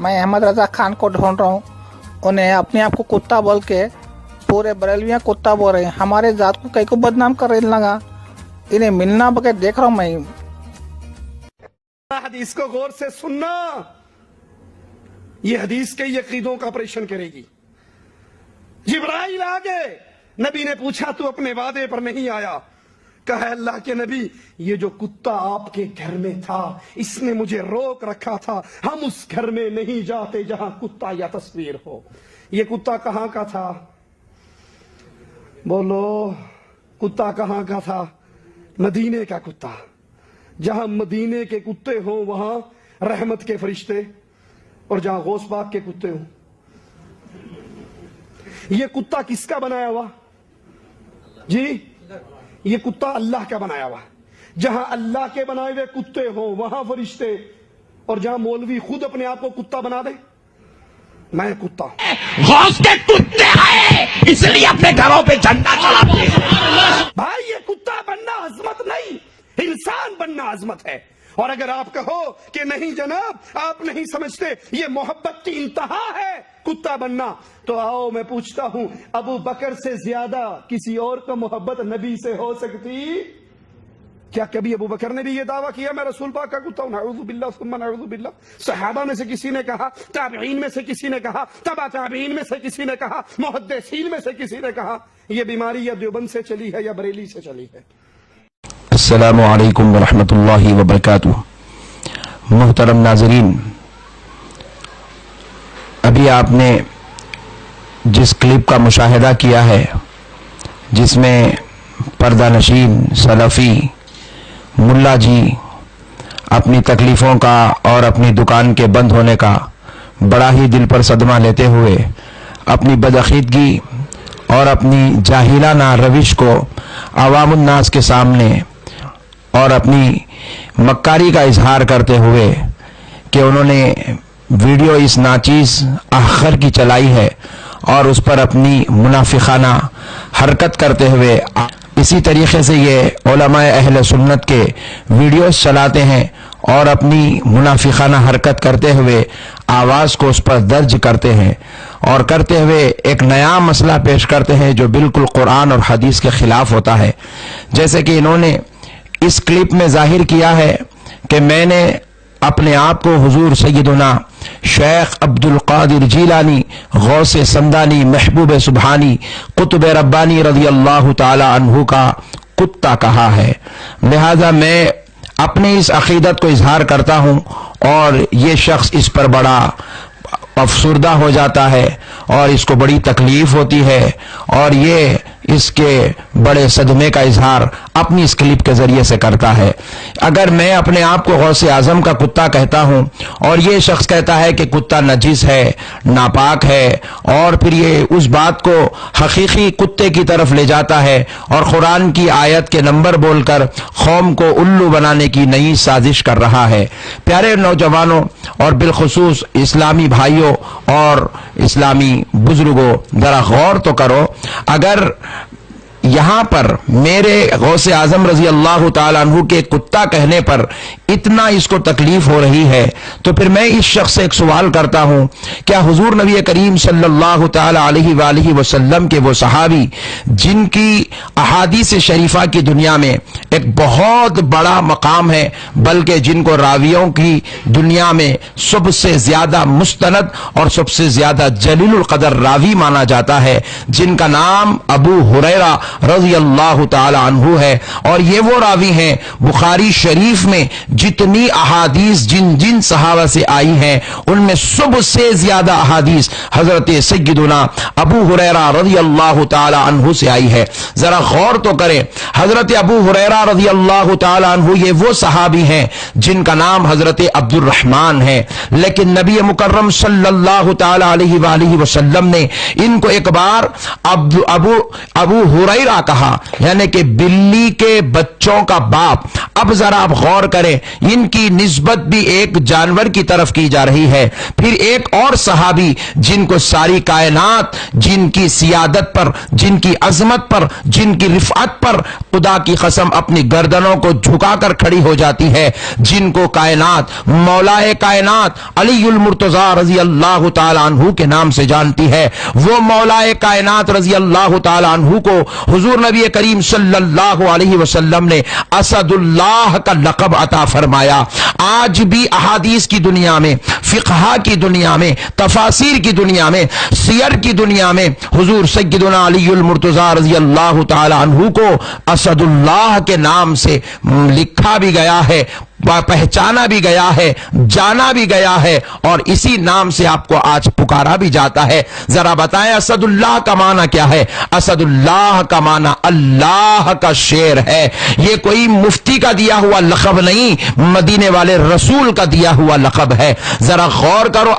मैं अहमद रजा खान को ढूंढ रहा हूँ। उन्हें अपने आप को कुत्ता बोल के पूरे बरेलवियाँ कुत्ता बोल रहे हैं। हमारे जात को कई को बदनाम करने लगा। इन्हें मिलना बगैर देख रहा हूँ मैं। हदीस को गौर से सुनना, ये हदीस के यकीदों का ऑपरेशन करेगी। जिब्राइल आ गए, नबी ने पूछा तू अपने वादे पर नहीं आया? कहा अल्लाह के नबी, ये जो कुत्ता आपके घर में था इसने मुझे रोक रखा था, हम उस घर में नहीं जाते जहां कुत्ता या तस्वीर हो। ये कुत्ता कहां का था? बोलो, कुत्ता कहां का था? मदीने का कुत्ता। जहां मदीने के कुत्ते हो वहां रहमत के फरिश्ते, और जहां गौस पाक के कुत्ते हो। ये कुत्ता किसका बनाया हुआ जी? ये कुत्ता अल्लाह का बनाया हुआ। जहां अल्लाह के बनाए हुए कुत्ते हो वहां फरिश्ते, और जहां मौलवी खुद अपने आप को कुत्ता बना दे। मैं कुत्ता गौस के कुत्ते आए इसलिए अपने घरों पे झंडा चलाते हैं। भाई ये कुत्ता बनना अजमत नहीं, इंसान बनना अजमत है। और अगर आप कहो कि नहीं जनाब आप नहीं समझते ये मोहब्बत की इंतहा है कुत्ता बनना, तो आओ मैं पूछता हूं, अबू बकर से ज्यादा किसी और का मोहब्बत नबी से हो सकती? क्या कभी अबू बकर ने भी ये दावा किया मैं रसूल पाक का कुत्ता हूं? नऊज़ु बिल्लाह सुम्मा नऊज़ु बिल्लाह। सहाबा में से किसी ने कहा, ताबईन में से किसी ने कहा, तबा ताबईन में से किसी ने कहा, मुहद्दिसीन में से किसी ने कहा। ये बीमारी या देवबंद से चली है या बरेली से चली है। अस्सलामु अलैकुम वरहमतुल्लाहि वबरकातुह। मुहतरम नाज़रीन, अभी आपने जिस क्लिप का मुशाहिदा किया है जिसमें पर्दा नशीन सलफ़ी मुल्ला जी अपनी तकलीफ़ों का और अपनी दुकान के बंद होने का बड़ा ही दिल पर सदमा लेते हुए अपनी बदअक़ीदगी और अपनी जाहिलाना रविश को अवामुन्नास के सामने और अपनी मक्कारी का इजहार करते हुए कि उन्होंने वीडियो इस नाचीज़ आखिर की चलाई है और उस पर अपनी मुनाफिकाना हरकत करते हुए इसी तरीके से ये उलमाए अहले सुन्नत के वीडियोस चलाते हैं और अपनी मुनाफिकाना हरकत करते हुए आवाज़ को उस पर दर्ज करते हैं और करते हुए एक नया मसला पेश करते हैं जो बिल्कुल कुरान और हदीस के खिलाफ होता है। जैसे कि इन्होंने इस क्लिप में जाहिर किया है कि मैंने अपने आप को हुजूर सैयदुना शेख अब्दुल कादिर जीलानी गौसे समदानी महबूब सुबहानी कुतुब रब्बानी रज़ी अल्लाह ताला अन्हु का कुत्ता कहा है। लिहाजा मैं अपनी इस अकीदत को इजहार करता हूँ और ये शख्स इस पर बड़ा अफसुर्दा हो जाता है और इसको बड़ी तकलीफ होती है और ये इसके बड़े सदमे का इजहार अपनी इस क्लिप के जरिए से करता है। अगर मैं अपने आप को गौसे आजम का कुत्ता कहता हूं और ये शख्स कहता है कि कुत्ता नजीस है, नापाक है, और फिर ये उस बात को हकीकी कुत्ते की तरफ ले जाता है और कुरान की आयत के नंबर बोलकर कौम को उल्लू बनाने की नई साजिश कर रहा है। प्यारे नौजवानों और बिलखुसूस इस्लामी भाइयों और इस्लामी बुजुर्गों, जरा गौर तो करो, अगर यहां पर मेरे गौसे आजम रजी अल्लाह ताला अन्हु के कुत्ता कहने पर इतना इसको तकलीफ हो रही है, तो फिर मैं इस शख्स से एक सवाल करता हूं, क्या हुजूर नबी करीम सल्लल्लाहु ताला अलैहि वसल्लम के वो सहाबी जिनकी अहादीस शरीफा की दुनिया में एक बहुत बड़ा मकाम है, बल्कि जिनको रावियों की दुनिया में सबसे ज्यादा मुस्तनद और सबसे ज्यादा जलीलुल कदर रावी माना जाता है, जिनका नाम अबू हुरैरा रज़ी अल्लाह ताला अन्हु है, और ये वो रावी हैं बुखारी शरीफ में जितनी अहादीस जिन जिन सहाबा से आई हैं उनमें सबसे ज्यादा अहादीस हजरत सय्यदुना अबू हुरैरा रज़ी अल्लाह ताला अन्हु से आई है। जरा गौर तो करें, हजरत अबू हुरैरा रज़ी अल्लाह ताला अन्हु ये वो सहाबी हैं जिनका नाम हजरत अब्दुर रहमान है, लेकिन नबी मुकर्रम सल्लल्लाहु ताला अलैहि वसल्लम ने इनको एक बार अबू हुरैरा हुरैरा कहा, यानी कि बिल्ली के बच्चों का बाप। अब जरा आप गौर करें, इनकी निस्बत भी एक जानवर की तरफ की जा रही है। फिर एक और सहाबी जिनको सारी कायनात, जिनकी सियादत पर, जिनकी अजमत पर, जिनकी रिफात पर खुदा की कसम अपनी गर्दनों को झुकाकर खड़ी हो जाती है, जिनको कायनात मौलाए कायनात अलीउल मुर्तजा रजी अल्लाह ताला अन्हु के नाम से जानती है, वो मौलाए कायनात रजी अल्लाह ताला अन्हु को हुजूर नबी करीम सल्लल्लाहु अलैहि वसल्लम ने असदुल्लाह का लक़ब अता फरमाया। आज भी अहादीस की दुनिया में, फिक़हा की दुनिया में, तफासीर की दुनिया में, सियर की दुनिया में हुजूर सय्यदुना अलीउल मुर्तजा रजी अल्लाह ताला अन्हु को असदुल्लाह के नाम से लिखा भी गया है, पहचाना भी गया है, जाना भी गया है, और इसी नाम से आपको आज पुकारा भी जाता है। जरा बताएं असदुल्लाह का माना क्या है? असदुल्लाह का माना अल्लाह का शेर है। ये कोई मुफ्ती का दिया हुआ लक़ब नहीं, मदीने वाले रसूल का दिया हुआ लक़ब है। जरा गौर करो,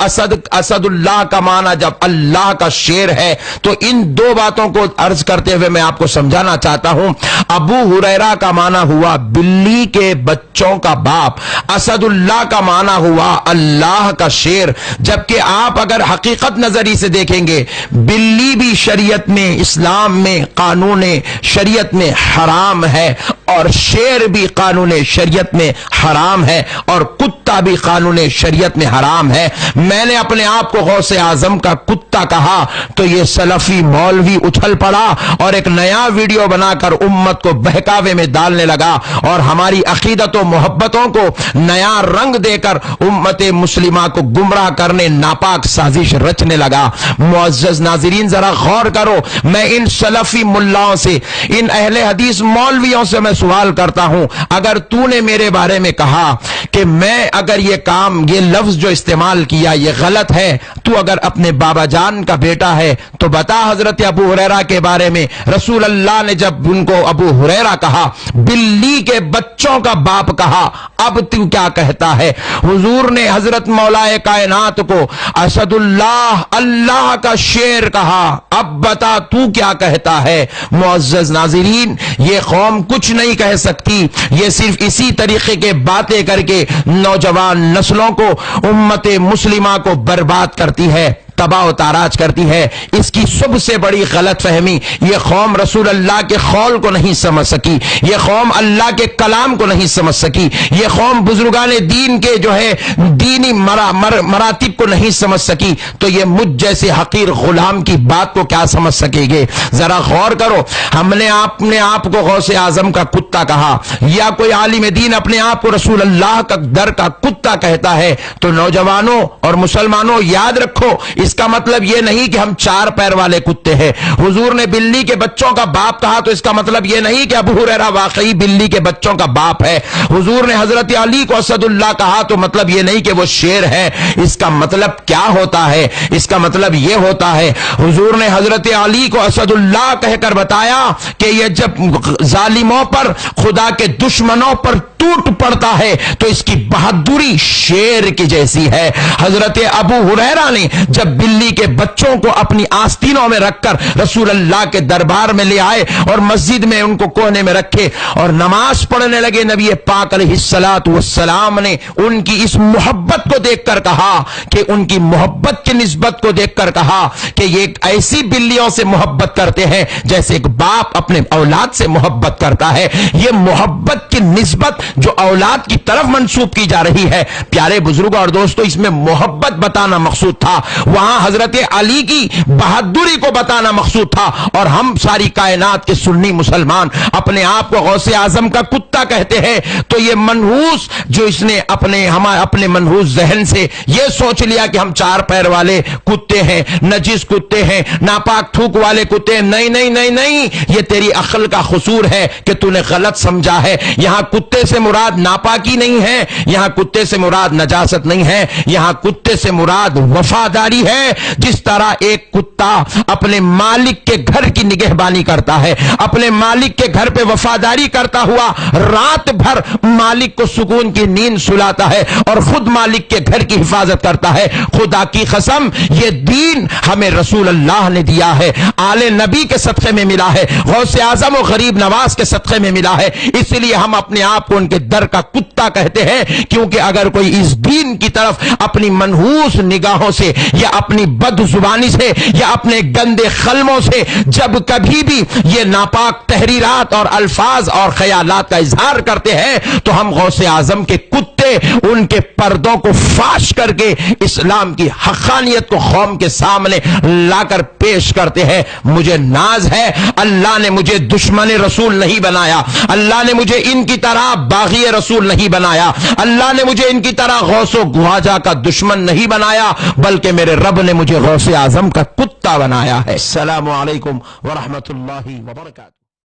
असदुल्लाह का माना जब अल्लाह का शेर है, तो इन दो बातों को अर्ज करते हुए मैं आपको समझाना चाहता हूं। अबू हुरैरा का माना हुआ बिल्ली के बच्चों का बाप, असदुल्लाह का माना हुआ अल्लाह का शेर। जबकि आप अगर हकीकत नजरी से देखेंगे, बिल्ली भी शरीयत में, इस्लाम में, कानून शरीयत में हराम है, और शेर भी कानून शरीयत में हराम है, और कुत्ता भी कानून शरीयत में हराम है। मैंने अपने आप को गौसे आजम का कुत्ता कहा तो ये सलफी मौलवी उछल पड़ा और एक नया वीडियो बनाकर उम्मत को बहकावे में डालने लगा, और हमारी अकीदत और मोहब्बतों को नया रंग देकर उम्मत मुस्लिमा को गुमराह करने नापाक साजिश रचने लगा। मुअज़्ज़ज़ नाज़रीन, जरा गौर करो, मैं इन सलफी मुल्लाओं से, इन अहले हदीस मौलवियों से मैं सवाल करता हूं, अगर तूने मेरे बारे में कहा कि मैं अगर ये काम, ये लफ्ज जो इस्तेमाल किया ये गलत है, तू अगर अपने बाबा जान का बेटा है तो बता हजरत अबू हुरैरा के बारे में रसूल अल्लाह ने जब उनको अबू हुरैरा कहा, बिल्ली के बच्चों का बाप कहा, अब तू क्या कहता है? हुजूर ने हजरत मौलाए कायनात को असदुल्लाह, अल्लाह का शेर कहा, अब बता तू क्या कहता है? मुअज़्ज़ज़ नाज़रीन, ये कौम कुछ नहीं कह सकती, ये सिर्फ इसी तरीके के बातें करके नौजवान नस्लों को, उम्मत मुस्लिमा को बर्बाद करती है, तबाह ताराज करती है। इसकी सबसे बड़ी गलत फहमी, यह कौम रसूल अल्लाह के कौल को नहीं समझ सकी, यह कौम अल्लाह के कलाम को नहीं समझ सकी, यह कौम बुजुर्गान दीन के जो है दीनी मरातिब को नहीं समझ सकी, तो यह मुझ जैसे हकीर गुलाम की बात को क्या समझ सकेंगे? जरा गौर करो, हमने अपने आप को गौसे आजम का कुत्ता कहा, या कोई आलिम दीन अपने आप को रसूल अल्लाह का दर का कुत्ता कहता है, तो नौजवानों और मुसलमानों याद रखो, इसका मतलब यह नहीं कि हम चार पैर वाले कुत्ते हैं। हुजूर ने बिल्ली के बच्चों का बाप कहा तो इसका मतलब यह नहीं कि अबू हुरैरा वाकई बिल्ली के बच्चों का बाप है। हुजूर ने हजरत अली को असदुल्लाह कहा तो मतलब यह नहीं कि वो शेर है। इसका मतलब क्या होता है? इसका मतलब यह होता है, हुजूर ने हजरत अली को असदुल्लाह कहकर बताया कि यह जब जालिमों पर, खुदा के दुश्मनों पर टूट पड़ता है तो इसकी बहादुरी शेर की जैसी है। हजरत अबू हुरैरा ने जब बिल्ली के बच्चों को अपनी आस्तीनों में रखकर रसूल अल्लाह के दरबार में ले आए और मस्जिद में उनको कोने में रखे और नमाज पढ़ने लगे, नबी पाक अलैहिस्सलातु वस्सलाम ने उनकी इस मोहब्बत को देखकर कहा कि, उनकी मोहब्बत की निस्बत को देखकर कहा कि ये ऐसी बिल्लियों से मोहब्बत करते हैं जैसे एक बाप अपने औलाद से मोहब्बत करता है। ये मोहब्बत की निस्बत जो औलाद की तरफ मंसूब की जा रही है। प्यारे बुजुर्ग और दोस्तों, इसमें मोहब्बत बताना मकसूद था, वहां हजरत अली की बहादुरी को बताना मकसूद था, और हम सारी कायनात के सुन्नी मुसलमान अपने आप को गौसे आजम का कुत्ता कहते हैं। तो ये मनहूस जो इसने अपने मनहूस जहन से ये सोच लिया कि हम चार पैर वाले कुत्ते हैं, नजिस कुत्ते हैं, नापाक थूक वाले कुत्ते हैं, नहीं नहीं नहीं नहीं, ये तेरी अक्ल का कसूर है कि तूने गलत समझा है। यहां कुत्ते से मुराद नापाकी नहीं है, यहां कुत्ते से मुराद नजासत नहीं है, यहां कुत्ते से मुराद वफादारी है। ہے جس طرح ایک کتا اپنے مالک کے گھر کی نگہبانی کرتا ہے، اپنے مالک کے گھر پہ وفاداری کرتا ہوا رات بھر مالک کو سکون کی نیند سلاتا ہے اور خود مالک کے گھر کی حفاظت کرتا ہے، خدا کی قسم یہ دین ہمیں رسول اللہ نے دیا ہے، آل نبی کے صدقے میں ملا ہے، غوث اعظم و غریب نواز کے صدقے میں ملا ہے، اس لیے ہم اپنے آپ کو ان کے در کا کتا کہتے ہیں، کیونکہ اگر کوئی اس دین کی طرف اپنی منحوس نگاہوں سے یا اپنی بد زبانی سے یا اپنے گندے قلموں سے جب کبھی بھی یہ ناپاک تحریرات اور الفاظ اور خیالات کا اظہار کرتے ہیں تو ہم غوث اعظم کے کتے ان کے پردوں کو فاش کر کے اسلام کی حقانیت کو قوم کے سامنے لا کر پیش کرتے ہیں۔ مجھے ناز ہے اللہ نے مجھے دشمن رسول نہیں بنایا، اللہ نے مجھے ان کی طرح باغی رسول نہیں بنایا، اللہ نے مجھے ان کی طرح غوث و خواجہ کا دشمن نہیں بنایا، بلکہ میرے رب نے مجھے غوث اعظم کا کتا بنایا ہے۔ السلام علیکم ورحمۃ اللہ وبرکاتہ۔